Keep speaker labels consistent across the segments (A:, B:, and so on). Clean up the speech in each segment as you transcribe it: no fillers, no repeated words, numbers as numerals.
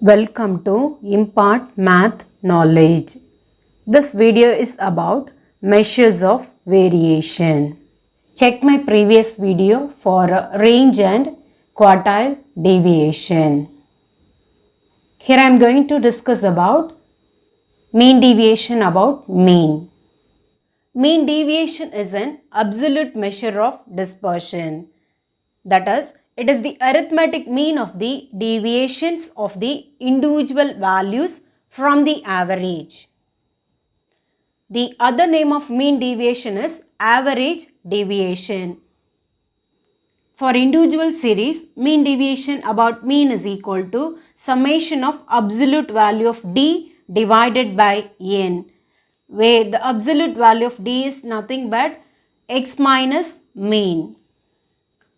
A: Welcome to Impart Math Knowledge. This video is about measures of variation. Check my previous video for range and quartile deviation. Here I am going to discuss about mean deviation about mean. Mean deviation is an absolute measure of dispersion. That is, it is the arithmetic mean of the deviations of the individual values from the average. The other name of mean deviation is average deviation. For individual series, mean deviation about mean is equal to summation of absolute value of d divided by n, where the absolute value of d is nothing but x minus mean,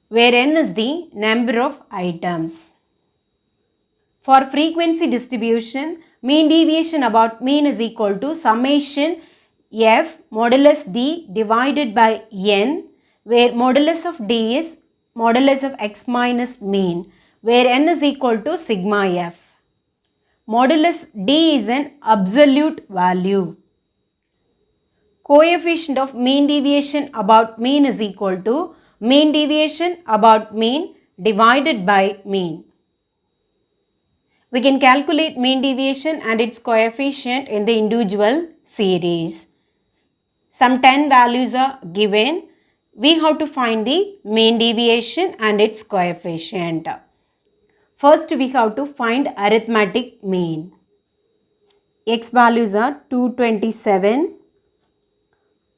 A: where n is the number of items. For frequency distribution, mean deviation about mean is equal to summation f modulus d divided by n, where modulus of d is modulus of x minus mean, where n is equal to sigma f. Modulus d is an absolute value. Coefficient of mean deviation about mean is equal to mean deviation about mean divided by mean. We can calculate mean deviation and its coefficient in the individual series. Some 10 values are given. We have to find the mean deviation and its coefficient. First, we have to find arithmetic mean. X values are 227,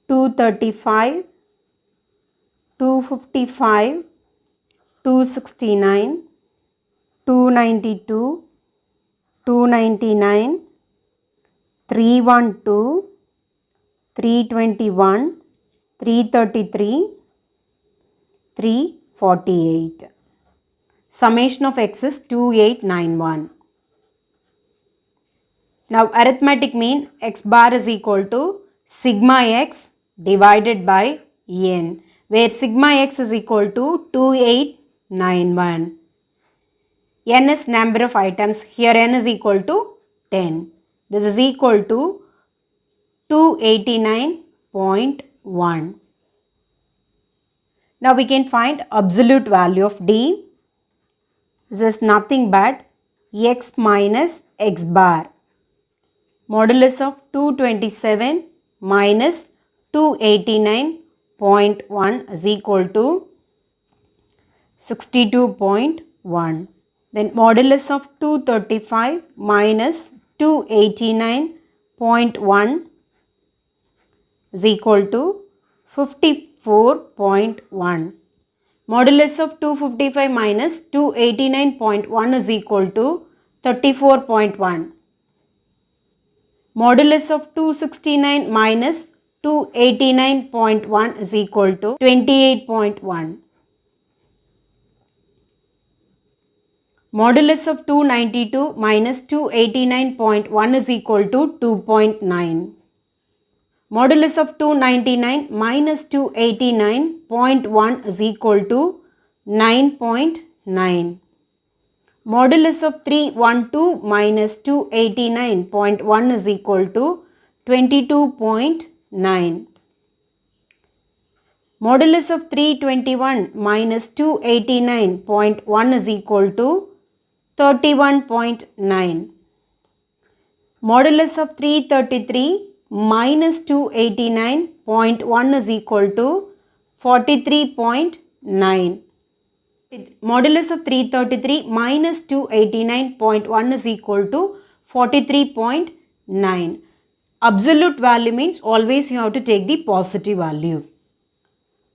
A: 235, 255, 269, 292, 299, 312, 321, 333, 348. Summation of x is 2891. Now arithmetic mean x bar is equal to sigma x divided by n, where sigma x is equal to 2891. N is number of items. Here n is equal to 10. This is equal to 289.1. Now we can find absolute value of d. This is nothing but x minus x bar. Modulus of 227 minus 289.1 is equal to 62.1. Then modulus of 235 minus 289.1 is equal to 54.1. Modulus of 255 minus 289.1 is equal to 34.1. Modulus of 269 minus 289.1 is equal to 28.1. Modulus of 292 minus 289.1 is equal to 2.9. Modulus of 299 minus 289.1 is equal to 9.9. Modulus of 312 minus 289.1 is equal to 22.9. Modulus of 321 minus 289.1 is equal to 31.9. Modulus of 333 minus 289.1 is equal to 43.9. Modulus of 333 minus 289.1 is equal to 43.9. Absolute value means always you have to take the positive value.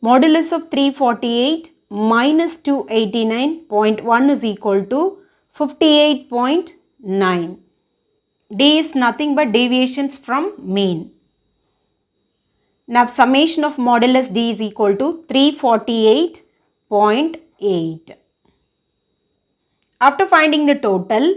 A: Modulus of 348 minus 289.1 is equal to 58.9. D is nothing but deviations from mean. Now summation of modulus D is equal to 348.8. After finding the total,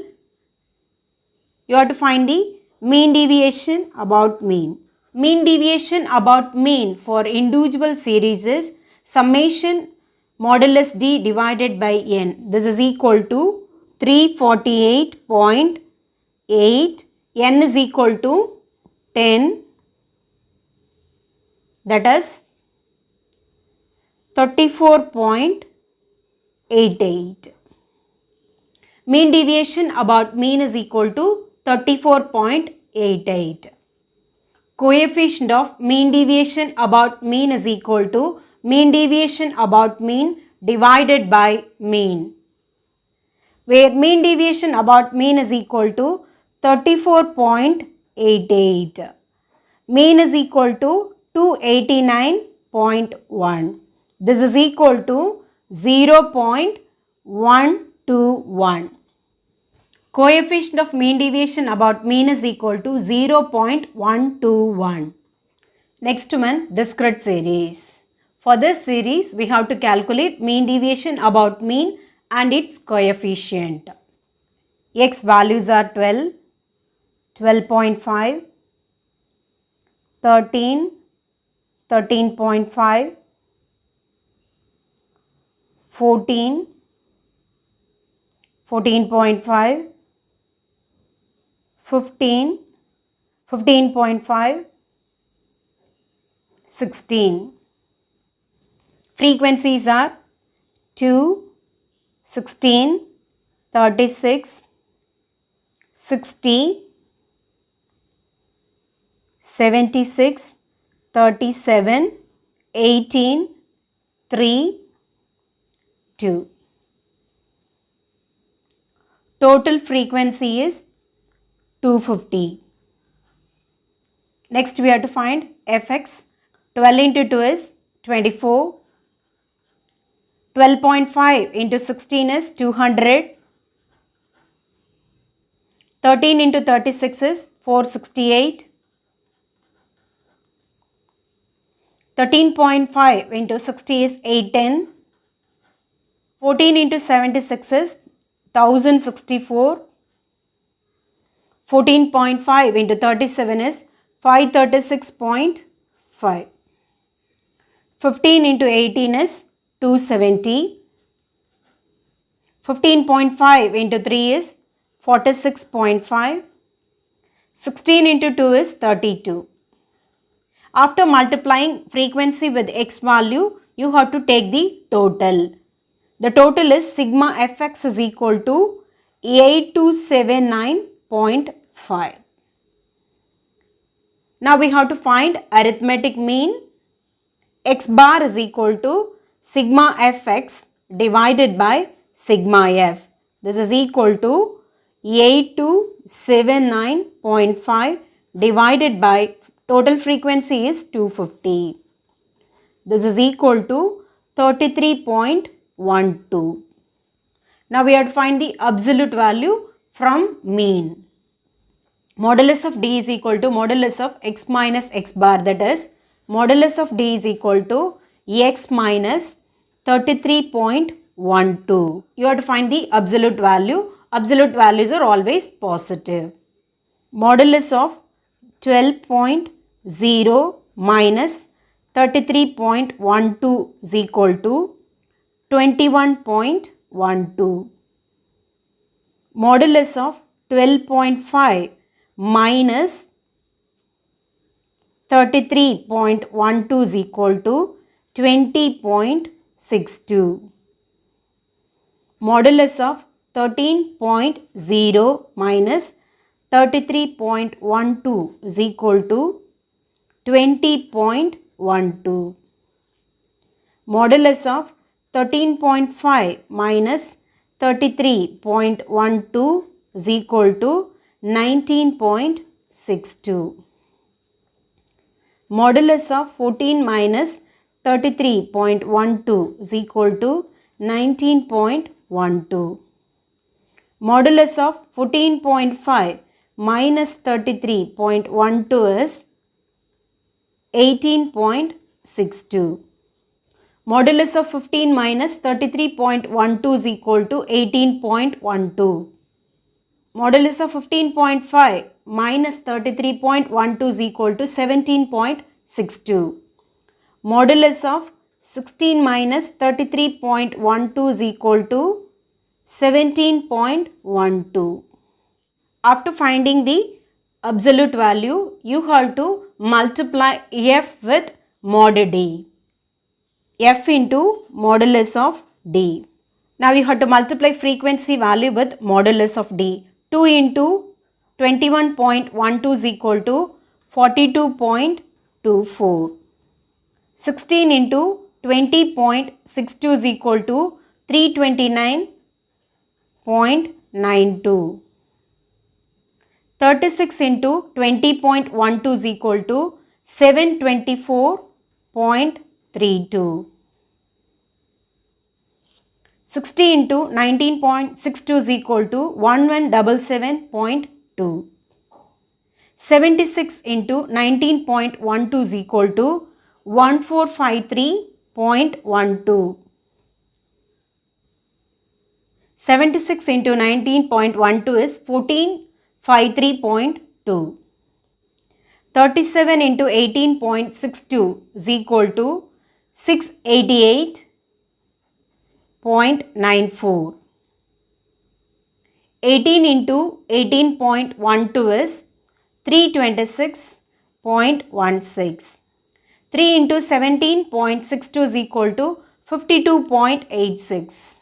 A: you have to find the mean deviation about mean. Mean deviation about mean for individual series is summation modulus D divided by n. This is equal to 348.8, n is equal to 10, that is 34.88. Mean deviation about mean is equal to 34.88. Coefficient of mean deviation about mean is equal to mean deviation about mean divided by mean, where mean deviation about mean is equal to 34.88. Mean is equal to 289.1. This is equal to 0.121. Coefficient of mean deviation about mean is equal to 0.121. Next one, discrete series. For this series, we have to calculate mean deviation about mean and its coefficient. X values are 12, 12.5, 13, 13.5, 14, 14.5, 15, 15.5, 16. Frequencies are 2, 16, 36, 60, 76, 37, 18, 3, 2. Total frequency is 250. Next we have to find fx. 12 into 2 is 24. 12.5 into 16 is 200. 13 into 36 is 468. 13.5 into 60 is 810. 14 into 76 is 1064. 14.5 into 37 is 536.5. 15 into 18 is 270. 15.5 into 3 is 46.5. 16 into 2 is 32. After multiplying frequency with x value, you have to take the total. The total is sigma fx is equal to 8279.5. Now we have to find arithmetic mean. X bar is equal to sigma fx divided by sigma f. This is equal to 8279.5 divided by total frequency is 250. This is equal to 33.12. Now we have to find the absolute value from mean. Modulus of d is equal to modulus of x minus x bar, that is modulus of d is equal to x minus 33.12. You have to find the absolute value. Absolute values are always positive. Modulus of 12.0 minus 33.12 is equal to 21.12. Modulus of 12.5 minus 33.12 is equal to 20.62. Modulus of 13.0 minus 33.12 is equal to 20.12. Modulus of 13.5 minus 33.12 is equal to 19.62. Modulus of 14 minus 33.12 is equal to 19.12. Modulus of 14.5 minus 33.12 is 18.62. Modulus of 15 minus 33.12 is equal to 18.12. Modulus of 15.5 minus 33.12 is equal to 17.62. Modulus of 16 minus 33.12 is equal to 17.12. After finding the absolute value, you have to multiply f with mod d. F into modulus of d. Now you have to multiply frequency value with modulus of d. 2 into 21.12 is equal to 42.24. 16 into 20.62 is equal to 329.92. 36 into 20.12 is equal to 724.32. 60 into 19.62 is equal to 1177.2. 76 into 19.12 is equal to 1453.12. 76 into 19.12 is 1453.2. 37 into 18.62 is equal to 688.94. 18 into 18.12 is 326.16. 3 into 17.62 is equal to 52.86.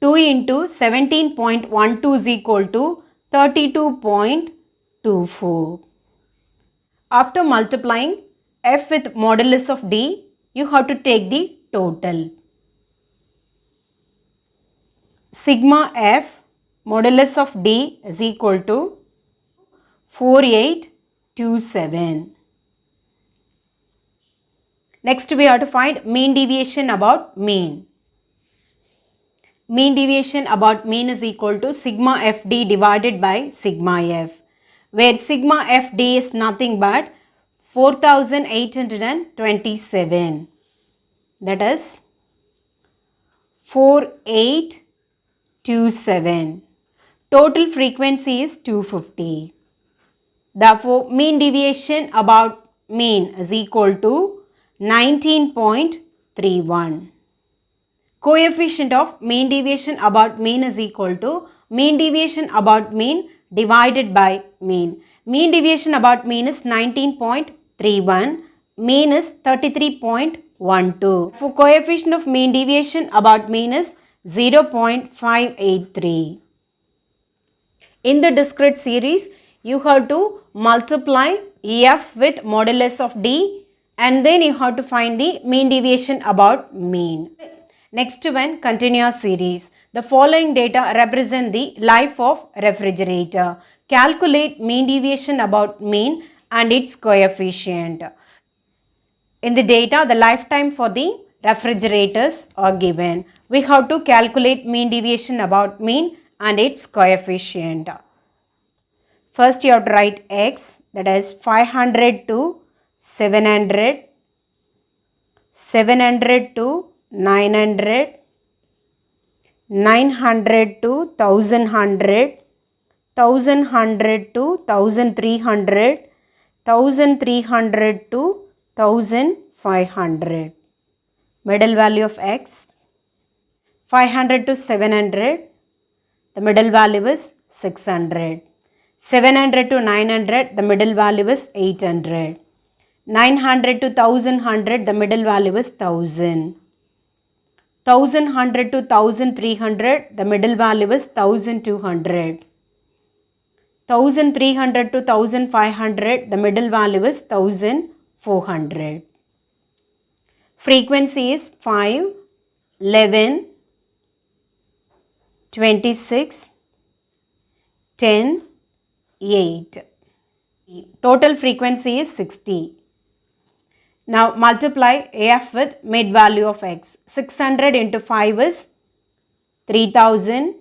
A: 2 into 17.12 is equal to 32.24. After multiplying f with modulus of d, you have to take the total. Sigma f modulus of d is equal to 4827. Next we have to find mean deviation about mean. Mean deviation about mean is equal to sigma fd divided by sigma f, where sigma fd is nothing but 4827. That is 4827. Total frequency is 250. Therefore, mean deviation about mean is equal to 19.31. Coefficient of mean deviation about mean is equal to mean deviation about mean divided by mean. Mean deviation about mean is 19.31. Mean is 33.12. For coefficient of mean deviation about mean is 0.583. In the discrete series, you have to multiply f with modulus of d and then you have to find the mean deviation about mean. Next one, continuous series. The following data represent the life of refrigerator. Calculate mean deviation about mean and its coefficient. In the data, the lifetime for the refrigerators are given. We have to calculate mean deviation about mean and its coefficient. First you have to write x, that is 500 to 700, 700 to 900, 900 to 1100, 1100 to 1300, 1300 to 1500. Middle value of x, 500 to 700, the middle value is 600. 700 to 900, the middle value is 800. 900 to 1100, the middle value is 1000. 1100 to 1300, the middle value is 1200. 1300 to 1500, the middle value is 1400. Frequency is 5, 11, 26, 10, 8. Total frequency is 60. Now multiply f with mid value of x. 600 into 5 is 3000.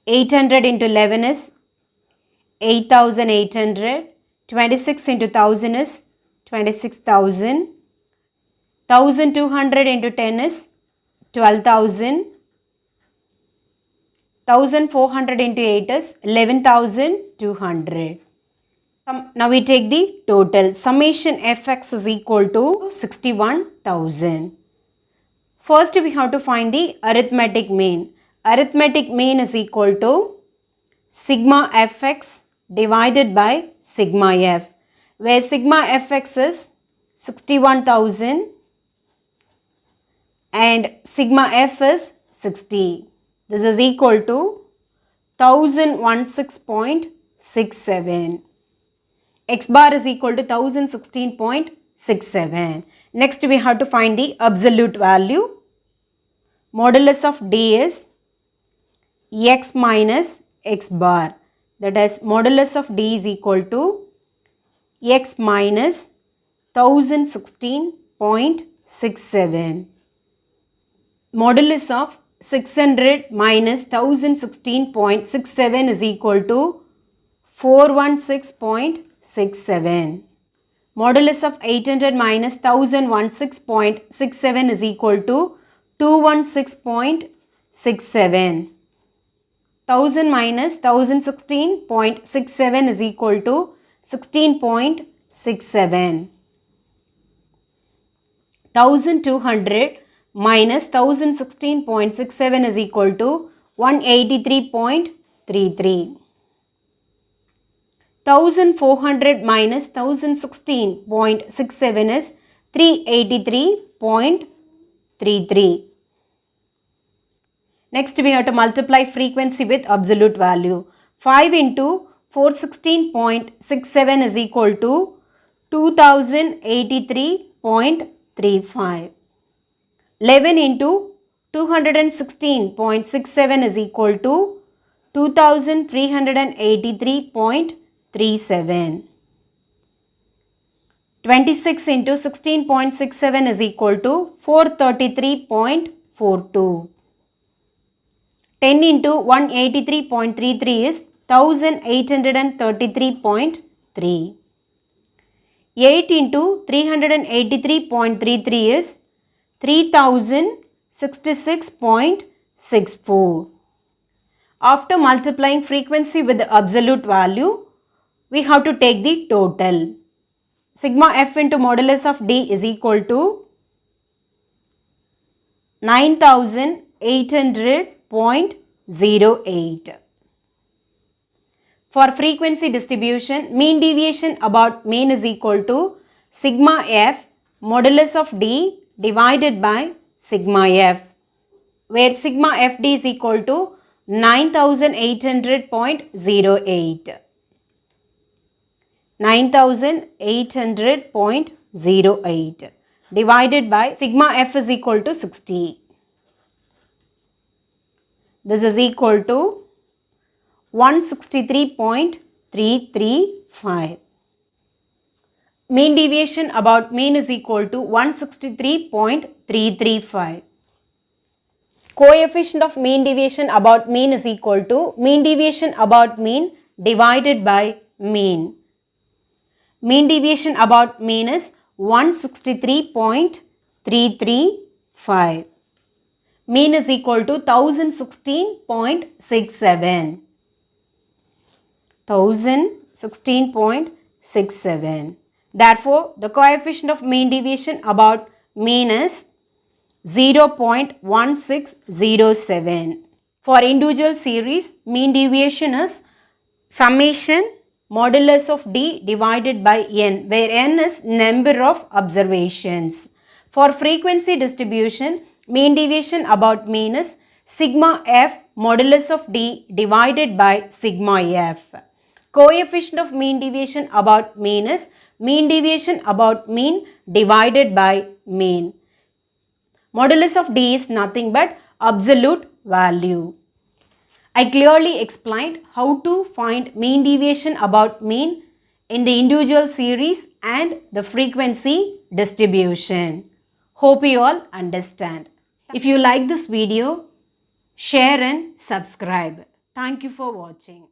A: 800 into 11 is 8800. 26 into 1000 is 26,000. 1200 into 10 is 12,000. 1400 into 8 is 11,200. Now we take the total. Summation fx is equal to 61,000. First we have to find the arithmetic mean. Arithmetic mean is equal to sigma fx divided by sigma f, where sigma fx is 61,000 and sigma f is 60. This is equal to 1016.67. X bar is equal to 1016.67. Next we have to find the absolute value. Modulus of D is x minus x bar. That is, modulus of D is equal to x minus 1016.67. Modulus of 600 minus 1016.67 is equal to 416.67. Modulus of 800 minus 1016.67 is equal to 216.67. 1000 minus 1016.67 is equal to 16.67. 1200 minus 1016.67 is equal to 183.33. 1400 minus 1016.67 is 383.33. Next we have to multiply frequency with absolute value. 5 into 416.67 is equal to 2083.35. 11 into 216.67 is equal to 2383.37. 26 into 16.67 is equal to 433.42. 10 into 183.33 is 1833.3. 8 into 383.33 is 3066.64. After multiplying frequency with the absolute value, we have to take the total. Sigma f into modulus of D is equal to 9800.08. For frequency distribution, mean deviation about mean is equal to sigma f modulus of D divided by sigma f, where sigma fd is equal to 9800.08. 9800.08 divided by sigma f is equal to 60. This is equal to 163.335. Mean deviation about mean is equal to 163.335. Coefficient of mean deviation about mean is equal to mean deviation about mean divided by mean. Mean deviation about mean is 163.335. Mean is equal to 1016.67. 1016.67. Therefore, the coefficient of mean deviation about mean is 0.1607. For individual series, mean deviation is summation modulus of D divided by n, where n is number of observations. For frequency distribution, mean deviation about mean is sigma f modulus of D divided by sigma f. Coefficient of mean deviation about mean is mean deviation about mean divided by mean. Modulus of D is nothing but absolute value. I clearly explained how to find mean deviation about mean in the individual series and the frequency distribution. Hope you all understand. If you like this video, share and subscribe. Thank you for watching.